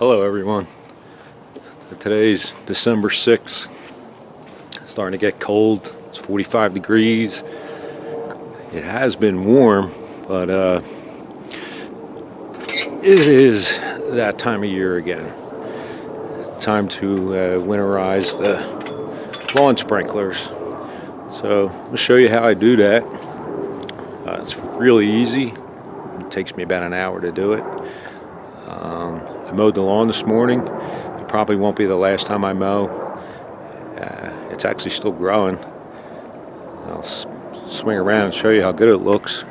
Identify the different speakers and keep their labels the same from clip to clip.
Speaker 1: Hello everyone. Today's December 6th. It's starting to get cold. It's 45 degrees. It has been warm, but it is that time of year again. Time to winterize the lawn sprinklers. So I'll show you how I do that. It's really easy. It takes me about an hour to do it. I mowed the lawn this morning. It probably won't be the last time I mow. It's actually still growing. I'll swing around and show you how good it looks.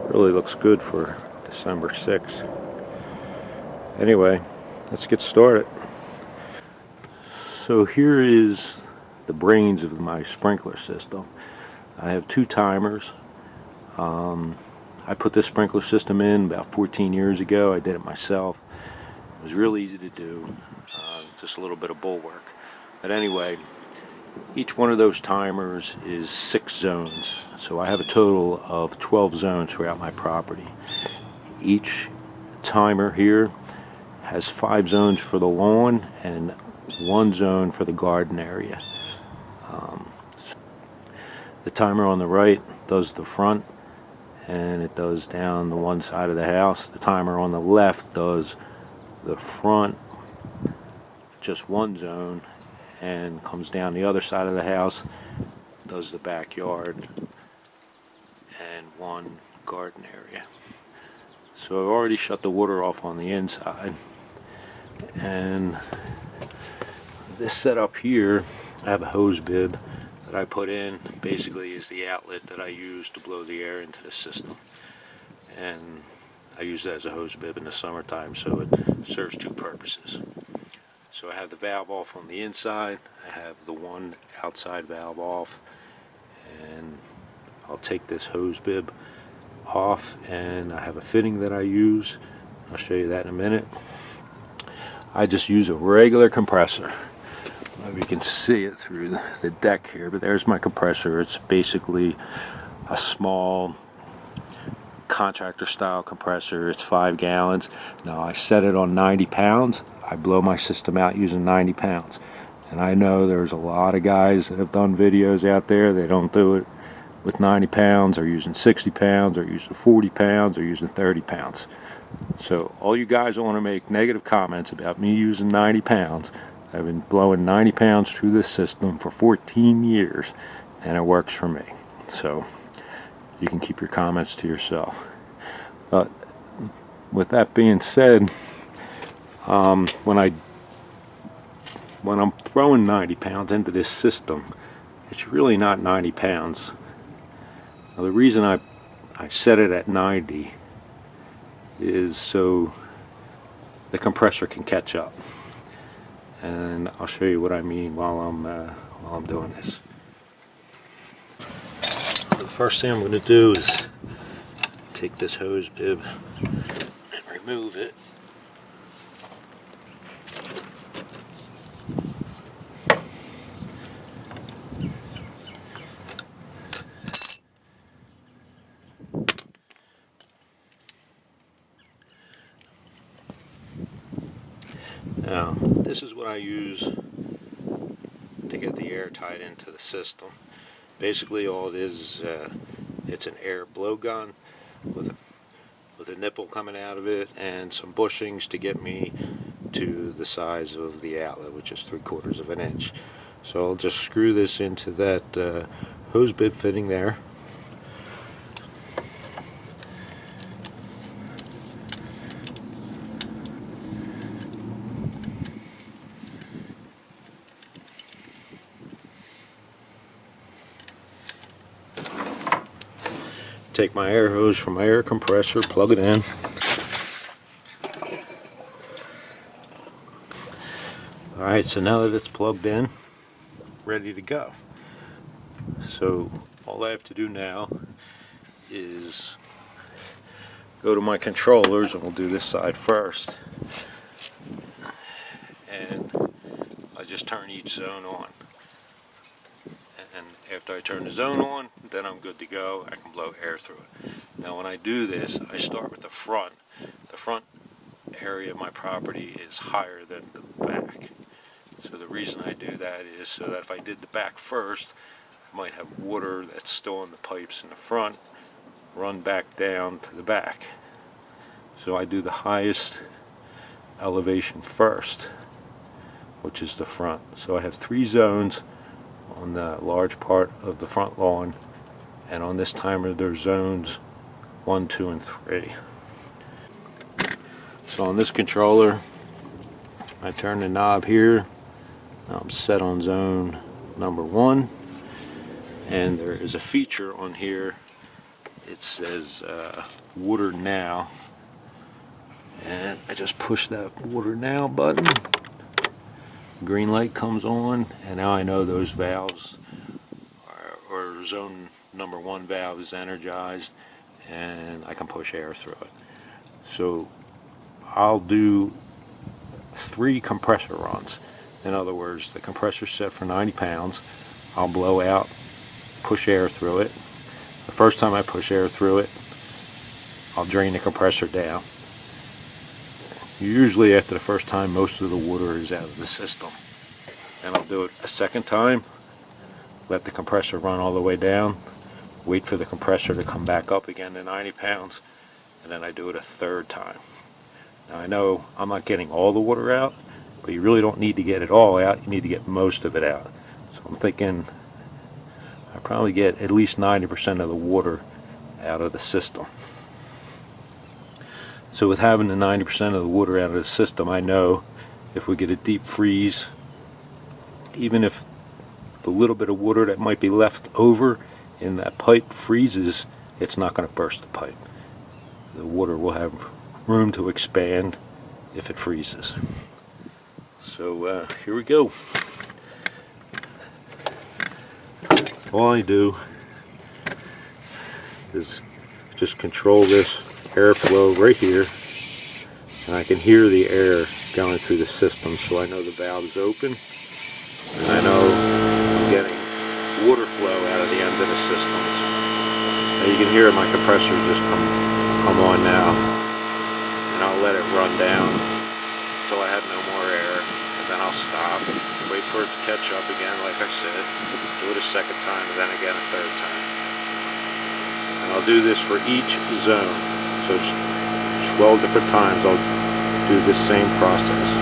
Speaker 1: Really looks good for December 6th. Anyway, let's get started. So here is the brains of my sprinkler system. I have two timers. I put this sprinkler system in about 14 years ago. I did it myself. It was real easy to do, just a little bit of bulwark. But anyway, each one of those timers is 6 zones. So I have a total of 12 zones throughout my property. Each timer here has 5 zones for the lawn and 1 zone for the garden area. The timer on the right does the front, and it does down the one side of the house. The timer on the left does the front, just 1 zone, and comes down the other side of the house, does the backyard and 1 garden area. So I've already shut the water off on the inside, and this setup here, I have a hose bib that I put in. Basically is the outlet that I use to blow the air into the system, and I use that as a hose bib in the summertime, so it serves 2 purposes. So I have the valve off on the inside, I have the 1 outside valve off, and I'll take this hose bib off, and I have a fitting that I use. I'll show you that in a minute. I just use a regular compressor. Maybe you can see it through the deck here, but there's my compressor. It's basically a small contractor style compressor. It's 5 gallons. Now I set it on 90 pounds. I blow my system out using 90 pounds. And I know there's a lot of guys that have done videos out there. They don't do it with 90 pounds, or using 60 pounds, or using 40 pounds, or using 30 pounds. So all you guys want to make negative comments about me using 90 pounds, I've been blowing 90 pounds through this system for 14 years, and it works for me. So you can keep your comments to yourself. But with that being said, when I'm throwing 90 pounds into this system, it's really not 90 pounds. Now, the reason I set it at 90 is so the compressor can catch up. And I'll show you what I mean while I'm doing this. The first thing I'm going to do is take this hose bib and remove it. Now, this is what I use to get the air tied into the system. Basically, all it is, it's an air blowgun with a nipple coming out of it and some bushings to get me to the size of the outlet, which is 3/4 of an inch. So I'll just screw this into that hose bib fitting there. Take my air hose from my air compressor, plug it in. Alright, so now that it's plugged in, ready to go. So all I have to do now is go to my controllers, and we'll do this side first. And I just turn each zone on. And after I turn the zone on, then I'm good to go. I can blow air through it. Now when I do this, I start with the front. The front area of my property is higher than the back. So the reason I do that is so that if I did the back first, I might have water that's still in the pipes in the front run back down to the back. So I do the highest elevation first, which is the front. So I have 3 zones on the large part of the front lawn, and on this timer there's zones 1, 2, and 3. So on this controller, I turn the knob here. Now I'm set on zone number 1, and there is a feature on here. It says water now, and I just push that water now button. Green light comes on, and now I know those valves or zone number 1 valve is energized, and I can push air through it. So I'll do 3 compressor runs. In other words, the compressor's set for 90 pounds. I'll blow out, push air through it. The first time I push air through it, I'll drain the compressor down. Usually after the first time, most of the water is out of the system. And I'll do it a second time, let the compressor run all the way down, wait for the compressor to come back up again to 90 pounds, and then I do it a third time. Now I know I'm not getting all the water out, but you really don't need to get it all out, you need to get most of it out. So I'm thinking I probably get at least 90% of the water out of the system. So with having the 90% of the water out of the system, I know if we get a deep freeze, even if the little bit of water that might be left over in that pipe freezes, it's not going to burst the pipe. The water will have room to expand if it freezes. So here we go. All I do is just control this airflow right here, and I can hear the air going through the system, so I know the valve is open, and I know I'm getting water flow out of the end of the systems. Now you can hear my compressor just come on now, and I'll let it run down until I have no more air, and then I'll stop, wait for it to catch up again like I said, do it a second time, and then again a third time. And I'll do this for each zone, so it's 12 different times I'll do this same process.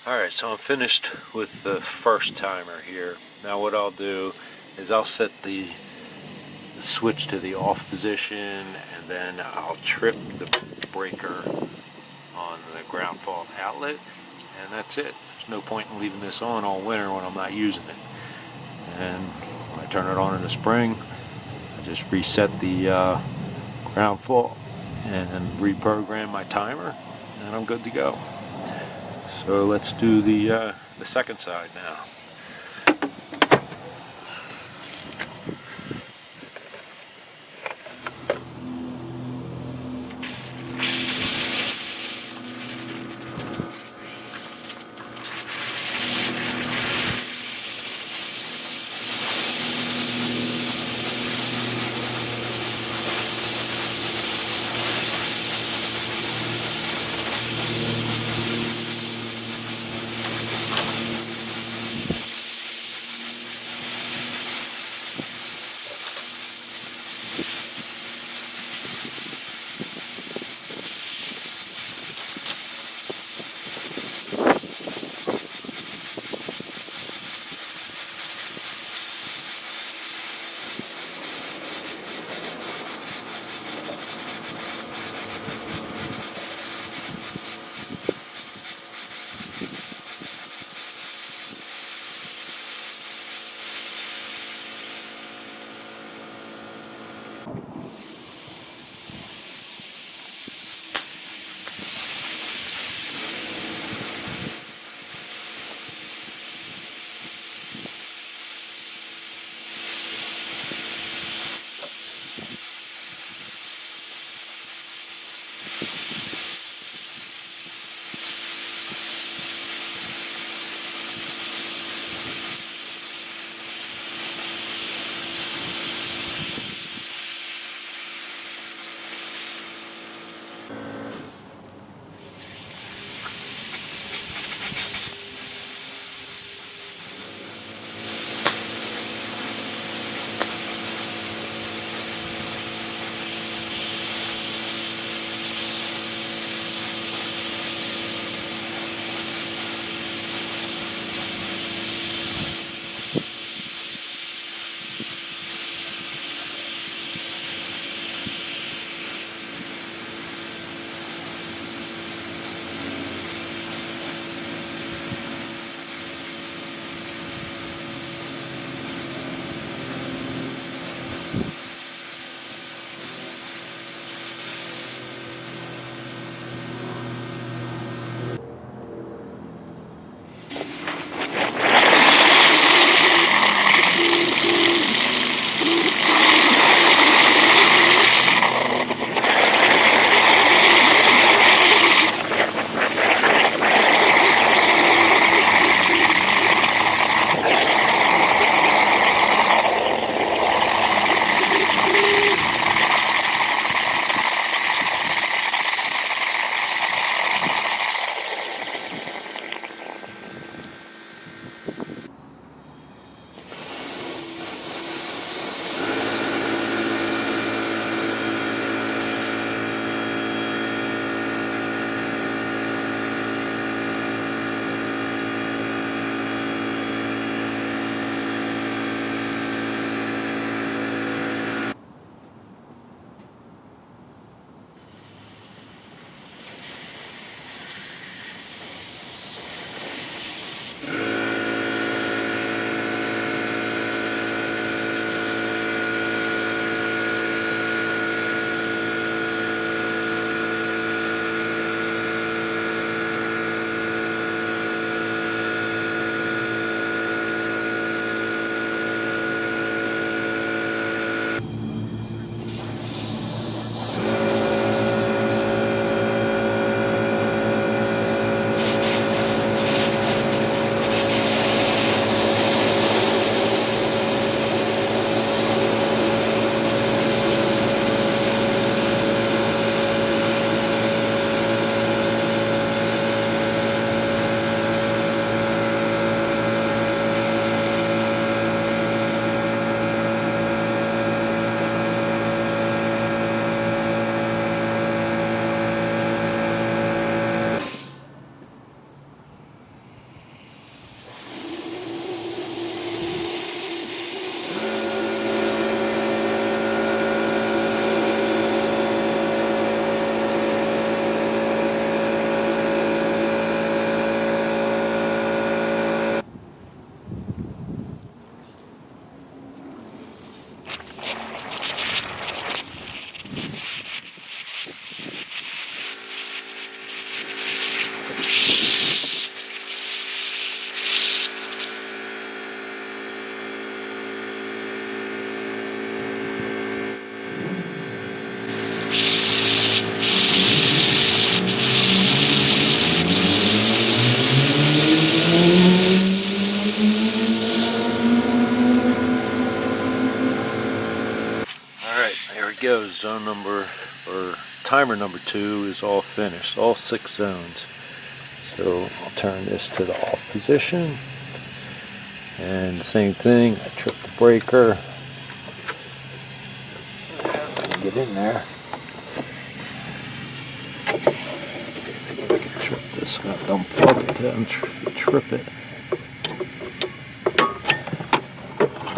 Speaker 1: Alright, so I'm finished with the first timer here. Now what I'll do is I'll set the switch to the off position, and then I'll trip the breaker on the ground fault outlet, and that's it. There's no point in leaving this on all winter when I'm not using it. And when I turn it on in the spring, I just reset the ground fault and reprogram my timer, and I'm good to go. So let's do the second side now. zone number, or timer number 2 is all finished, all 6 zones. So I'll turn this to the off position, and same thing, I trip the breaker, get in there, trip this, don't plug it down, trip it,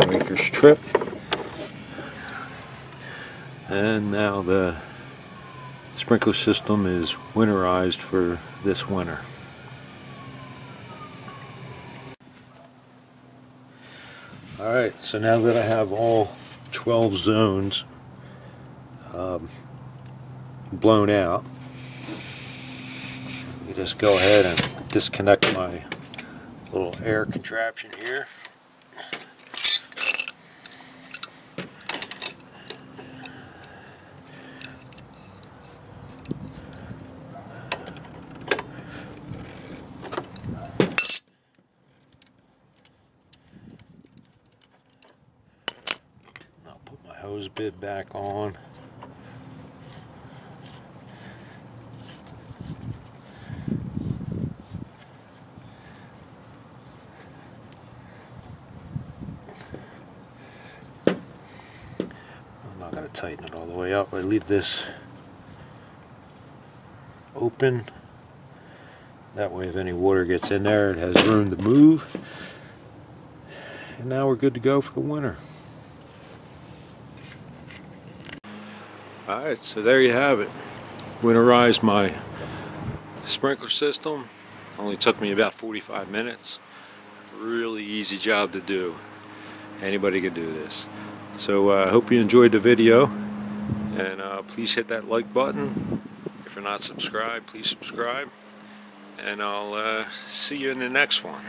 Speaker 1: breaker's tripped. And now the sprinkler system is winterized for this winter. Alright, so now that I have all 12 zones blown out, you just go ahead and disconnect my little air contraption here. Hose bib back on. I'm not going to tighten it all the way up. I leave this open. That way if any water gets in there, it has room to move. And now we're good to go for the winter. Alright, so there you have it. Winterized my sprinkler system. Only took me about 45 minutes. Really easy job to do. Anybody can do this. So I hope you enjoyed the video. And please hit that like button. If you're not subscribed, please subscribe. And I'll see you in the next one.